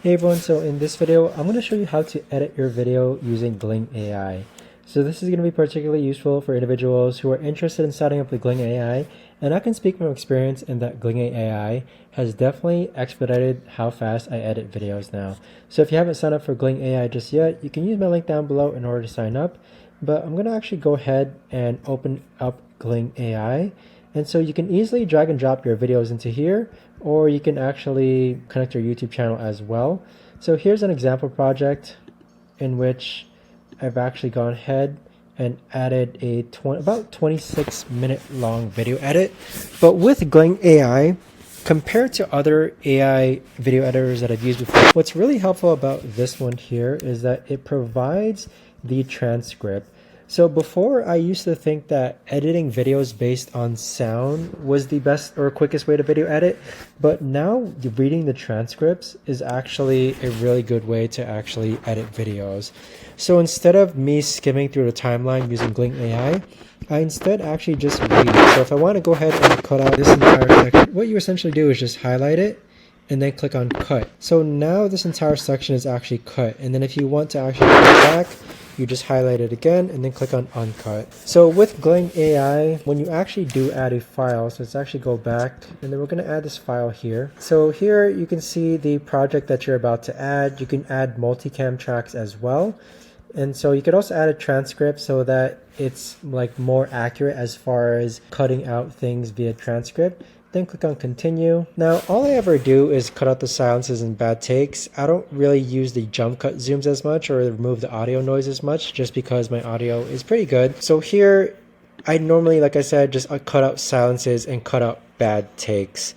Hey everyone, so in this video, I'm going to show you how to edit your video using Gling AI. So this is going to be particularly useful for individuals who are interested in setting up with Gling AI, and I can speak from experience in that Gling AI has definitely expedited how fast I edit videos now. So if you haven't signed up for Gling AI just yet, you can use my link down below in order to sign up, but I'm going to actually go ahead and open up Gling AI. And so you can easily drag and drop your videos into here, or you can actually connect your YouTube channel as well. So here's an example project in which I've actually gone ahead and added a about 26-minute long video edit. But with Gling AI, compared to other AI video editors that I've used before, what's really helpful about this one here is that it provides the transcript. So before, I used to think that editing videos based on sound was the best or quickest way to video edit, but now reading the transcripts is actually a really good way to actually edit videos. So instead of me skimming through the timeline using Gling AI, I instead actually just read it. So if I want to go ahead and cut out this entire section, what you essentially do is just highlight it and then click on cut. So now this entire section is actually cut, and then if you want to actually go back, you just highlight it again and then click on uncut. So with Gling AI, when you actually do add a file, so let's actually go back and then we're going to add this file here. So here you can see the project that you're about to add. You can add multicam tracks as well. And so you could also add a transcript so that it's like more accurate as far as cutting out things via transcript. Then click on continue. Now all I ever do is cut out the silences and bad takes. I don't really use the jump cut zooms as much or remove the audio noise as much, just because my audio is pretty good. So here I normally, like I said, just cut out silences and cut out bad takes.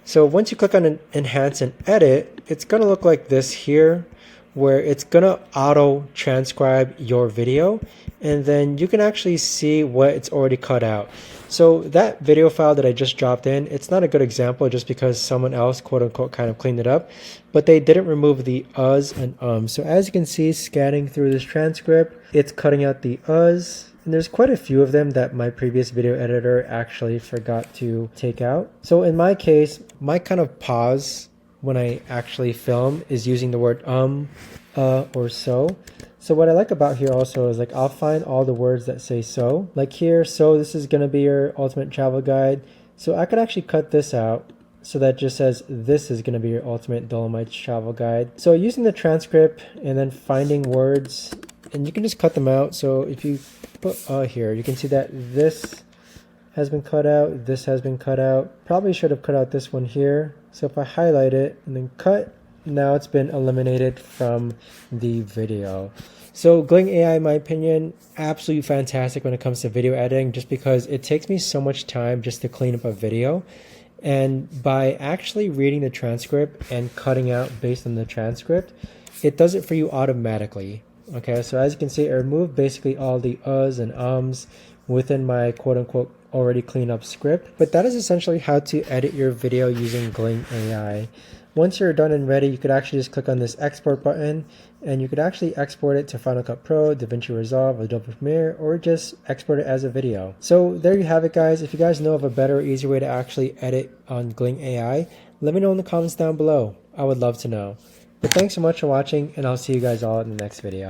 So once you click on enhance and edit, it's gonna look like this here, where it's gonna auto transcribe your video, and then you can actually see what it's already cut out. So that video file that I just dropped in, it's not a good example just because someone else quote unquote kind of cleaned it up, but they didn't remove the uhs and ums. So as you can see, scanning through this transcript, it's cutting out the uhs, and there's quite a few of them that my previous video editor actually forgot to take out. So in my case, my kind of pause when I actually film is using the word or so. So what I like about here also is like I'll find all the words that say so. Like here, so this is going to be your ultimate travel guide. So I could actually cut this out so that just says this is going to be your ultimate Dolomites travel guide. So using the transcript and then finding words, and you can just cut them out. So if you put here, you can see that this has been cut out, this has been cut out. Probably should have cut out this one here. So if I highlight it and then cut, now it's been eliminated from the video. So Gling AI, in my opinion, absolutely fantastic when it comes to video editing, just because it takes me so much time just to clean up a video. And by actually reading the transcript and cutting out based on the transcript, it does it for you automatically. Okay, so as you can see, it removed basically all the uhs and ums within my quote-unquote already cleaned up script. But that is essentially how to edit your video using Gling AI. Once you're done and ready, you could actually just click on this export button, and you could actually export it to Final Cut Pro, DaVinci Resolve, Adobe Premiere, or just export it as a video. So there you have it, guys. If you guys know of a better or easier way to actually edit on Gling AI, let me know in the comments down below. I would love to know. But thanks so much for watching, and I'll see you guys all in the next video.